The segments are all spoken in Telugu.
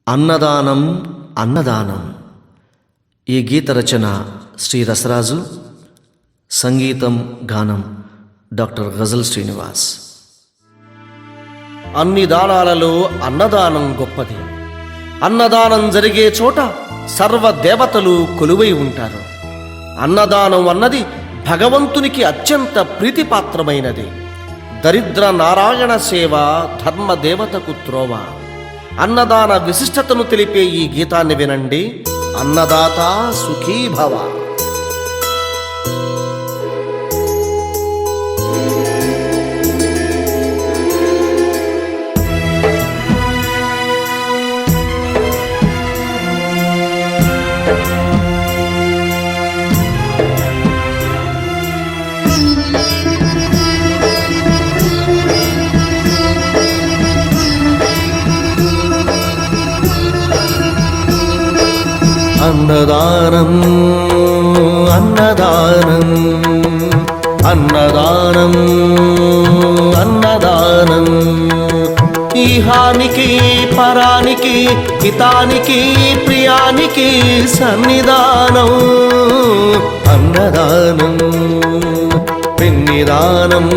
అన్నదానం అన్నదానం. ఈ గీత రచన శ్రీ రసరాజు, సంగీతం గానం డాక్టర్ గజల్ శ్రీనివాస్. అన్ని దానాలలో అన్నదానం గొప్పది. అన్నదానం జరిగే చోట సర్వదేవతలు కొలువై ఉంటారు. అన్నదానం అన్నది భగవంతునికి అత్యంత ప్రీతిపాత్రమైనది. దరిద్ర నారాయణ సేవ ధర్మదేవతకు త్రోవ. అన్నదాన విశిష్టతను తెలిపే ఈ గీతాన్ని వినండి. అన్నదాత సుఖీ భవ. అన్నదానం అన్నదానం అన్నదానం అన్నదానం. ఈహానికి పరానికి హితానికి ప్రియానికి సన్నిధానం. అన్నదానం పెన్నిదానం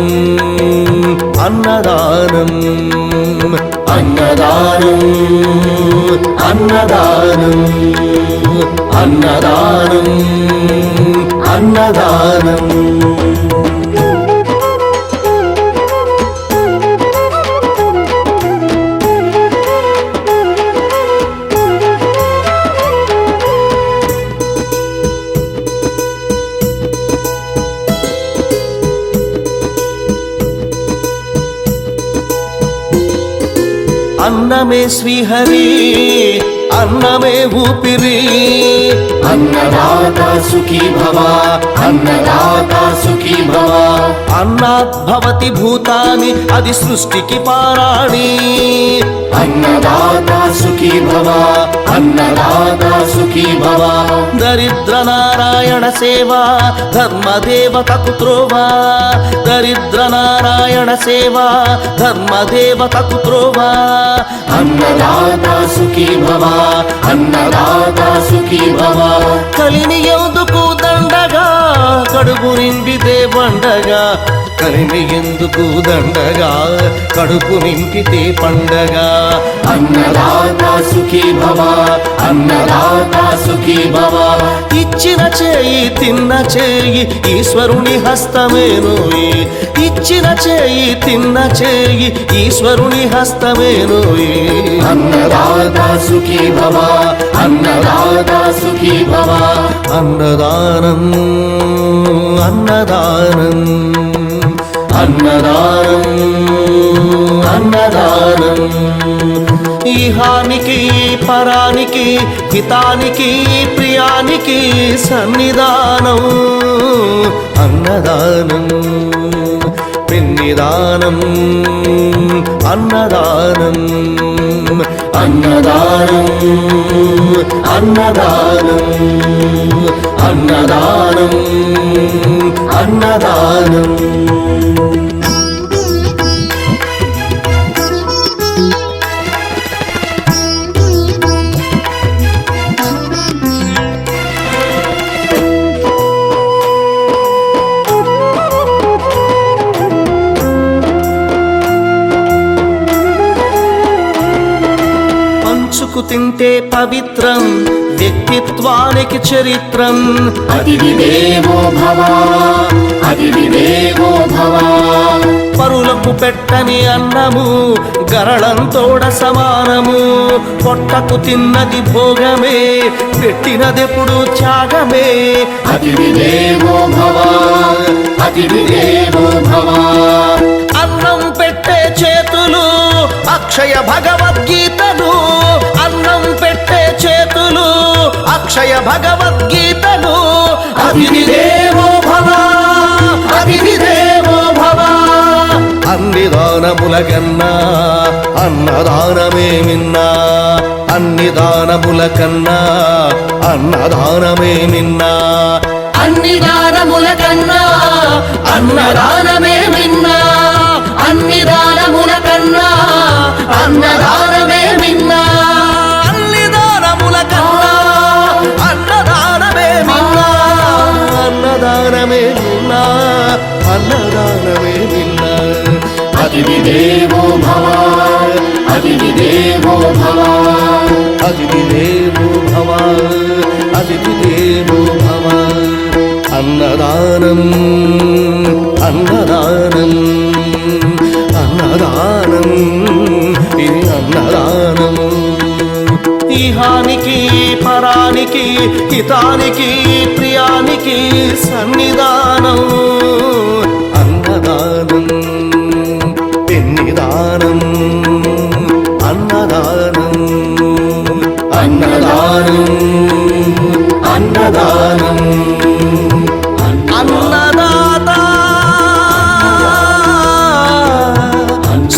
అన్నదానం అన్నదానం అన్నదానం అన్నదానం అన్నదానం. అన్నమే శ్రీహరి, అన్నమే ఊపిరి. అన్నదాత సుఖీ భవ, అన్నదాత సుఖీ భవ. అన్నాత్ భవతి భూతాని, అది సృష్టికి పారాణి. అన్నదాత సుఖీ భవ, అన్నదాత సుఖీ భవ. దరిద్ర నారాయణ సేవ ధర్మదేవతకు త్రోవ. దరిద్ర నారాయణ సేవ ధర్మదేవతకు త్రోవ. అన్నదాత సుఖీ భవ, అన్నదాత సుఖీ భవ. కలిని ఎందుకు దండగా, కడుపు నిండితే పండగా. కలిని ఎందుకు దండగా, కడుపు నింపితే పండగ. అన్నదాత సుఖీ భవ, అన్నదాత సుఖీ భవ. ఇచ్చిన చేయి తిన్న చేయి ఈశ్వరుని హస్తమేనోయి. ఇచ్చిన చేయి తిన్న చేయి ఈశ్వరుని హస్తమేనోయి. అన్నదాత సుఖీ భవ, అన్నదాత సుఖీ భవ. అన్నదానం అన్నదానం అన్నదానం అన్నదానం. ఈహానికి పరానికి హితానికి ప్రియానికి సన్నిధానం. అన్నదానం పెన్నిదానం అన్నదానం అన్నదానం అన్నదానం అన్నదానం అన్నదానం. పంచుకు తింటే పవిత్రం, వ్యక్తిత్వానికి చరిత్రం. అతిథి దేవో భవ, అతిథి దేవో భవ. పరులకు పెట్టని అన్నము గరళంతోడ సమానము. పొట్టకు తిన్నది భోగమే, పెట్టినదెప్పుడు త్యాగమే. అతిథి దేవో భవ, అతిథి దేవో భవ. అన్నం పెట్టే చేతులు అక్షయ భగవద్గీతలు. అన్నం పెట్టే చేతులు అక్షయ భగవద్గీతలు. అతిథి దేవో భవ, అతిథి దేవో భవ. అన్ని దానముల కన్నా అన్నదానమే మిన్నా. అన్ని దానముల కన్నా అన్నదానమే మిన్నా. అన్ని దానముల కన్నా అన్నదానమే మిన్నా. అన్ని దానముల కన్నా అన్నదానమే మిన్నా. अतिथि देवो भव अतिथि देवो भव अतिथि देवो भव अतिथि देवो भव अन्नदानम् अन्नदानम् अन्नदानम् ఇది అన్నదానం ఇహానికి పరానికి హితానికి ప్రియానికి సన్నిధానం అన్నదానం పెన్నిదానం అన్నదానం అన్నదానం అన్నదానం అన్నదాత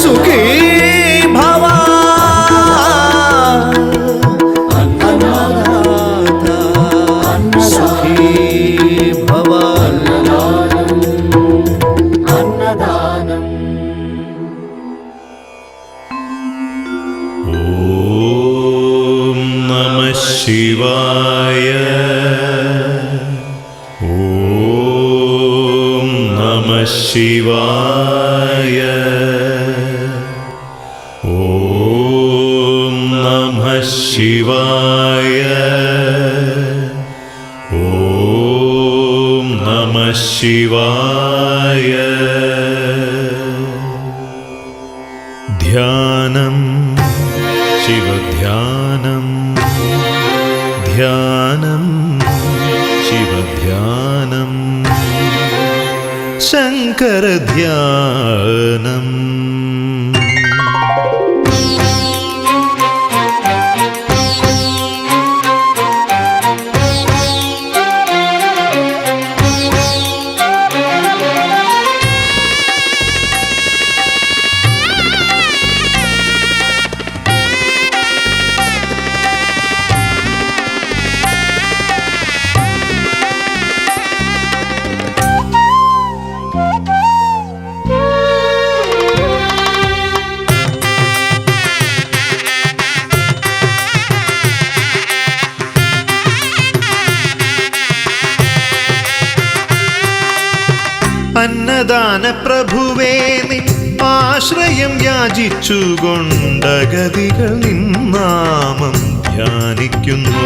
సుఖీ భవ అన్నదాత సుఖీ భవ अन्नदानम् ॐ नमः शिवाय ॐ नमः शिवाय ॐ नमः शिवाय ॐ नमः शिवाय ध्यानं शिवध्यानं ध्यानं शिवध्यानं शङ्करध्यानम् അന്നദാന പ്രഭുവേ നിൻ ആശ്രയം യാചിച്ചുകൊണ്ടഗതികൾ നിന്നാമം ധ്യാനിക്കുന്നു.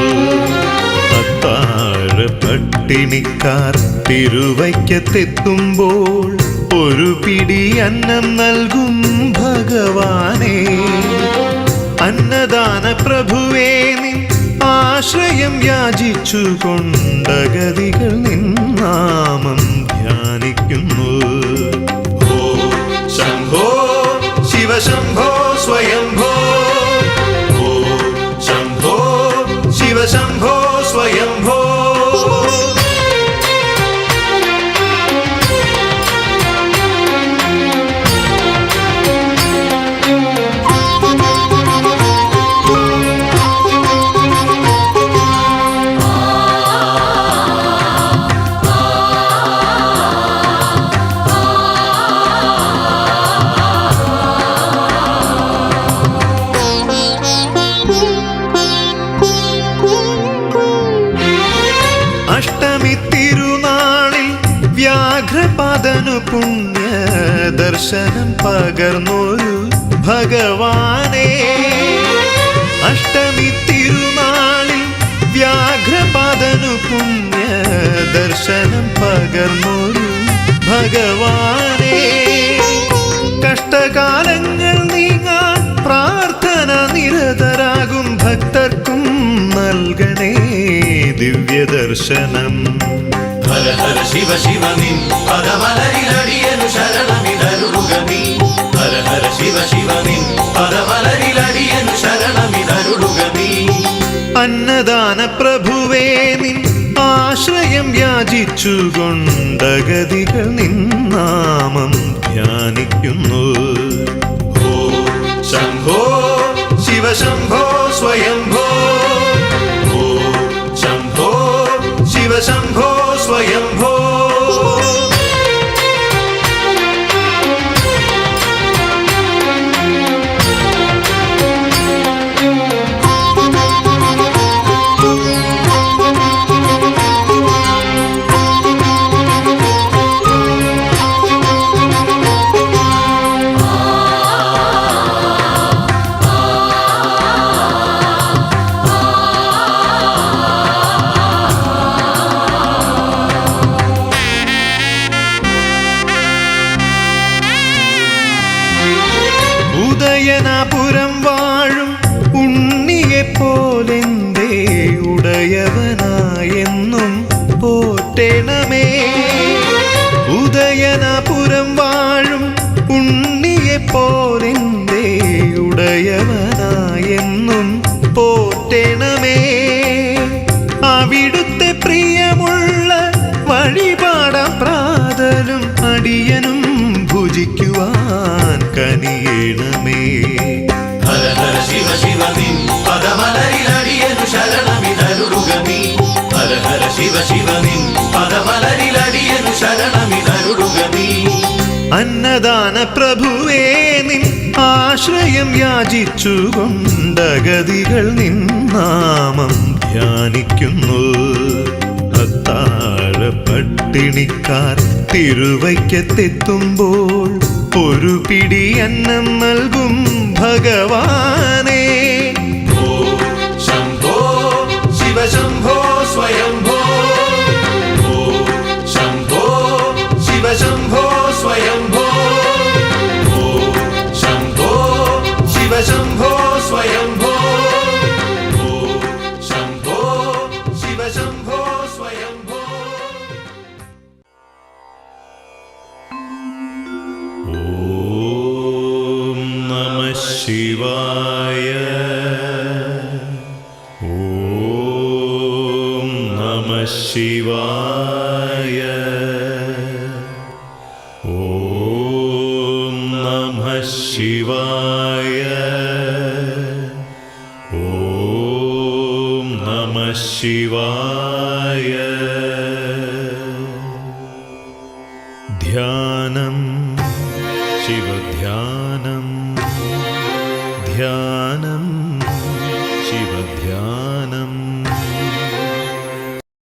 അത്താഴ പട്ടിണിക്കാർ തിരുവയ്ക്കത്തെത്തുമ്പോൾ ഒരു പിടി അന്നം നൽകും ഭഗവാനേ. അന്നദാന പ്രഭുവേ നിൻ ആശ്രയം യാചിച്ചുകൊണ്ടഗതികൾ നിന്നാമം ധ്യാനിക്കുന്നു. ഓ ശംഭോ ശിവശംഭോ സ്വയംഭോ, ഓ ശംഭോ ശിവശംഭോ സ്വയംഭോ. അഷ്ടമി തിരുനാളിൽ വ്യാഘ്രപാദനു പുണ്യ ദർശനം പകർന്നൊരു ഭഗവാനേ. അഷ്ടമി തിരുനാളിൽ വ്യാഘ്രപാദനു പുണ്യ ദർശനം പകർന്നൊരു ഭഗവാനേ. കഷ്ടകാലങ്ങൾ നീങ്ങാൻ പ്രാർത്ഥന നിരതരാകും ഭക്തർക്കും നൽകണേ ദിവ്യദർശനം. ഹര ഹര ശിവ ശിവ നിൻ പദമലരിലടിയനു ശരണമിതരുളുകനീ. ഹര ഹര ശിവ ശിവ നിൻ പദമലരിലടിയനു ശരണമിതരുളുകനീ. അന്നദാന പ്രഭുവേ നിൻ ആശ്രയം യാചിച്ചുകൊണ്ടഗതികൾ നിന്നാമം ധ്യാനിക്കുന്നു. ഓ ശംഭോ ശിവശംഭോ സ്വയംഭോ, ഓ ശംഭോ ശിവശംഭോ സ്വയംഭോ. आ അടിയനും ഭുജിക്കുവാൻ കനിയേണമേ. ഹര ഹര ശിവ ശിവ നിൻ പദമലരിലടിയനു ശരണമിതരുളുകനീ. ഹര ഹര ശിവ ശിവ നിൻ പദമലരിലടിയനു ശരണമിതരുളുകനീ. അന്നദാന പ്രഭുവേ നിൻ ആശ്രയം യാചിച്ചുകൊണ്ടഗതികൾ നിൻ നാമം ധ്യാനിക്കുന്നു. അത്താഴ പട്ടിണിക്കാർ തിരുവയ്ക്കത്തെത്തുമ്പോൾ ഒരു പിടി അന്നം നൽകും ഭഗവാനേ. ഓ ശംഭോ ശിവ ശംഭോ സ്വയംഭോ. ഓ ശംഭോ ശിവ ശംഭോ സ്വയംഭോ. ഓ ശംഭോ ശിവ ശംഭോ സ്വയംഭോ. ഓ ശംഭോ ശിവ ശംഭോ സ്വയംഭോ. ഓം നമഃ ശിവായ. ഓം നമഃ ശിവായ. ഓം നമഃ ശിവായ. ഓം നമഃ ശിവായ. ധ്യാനം ശിവധ്യാനം ധ്യാനം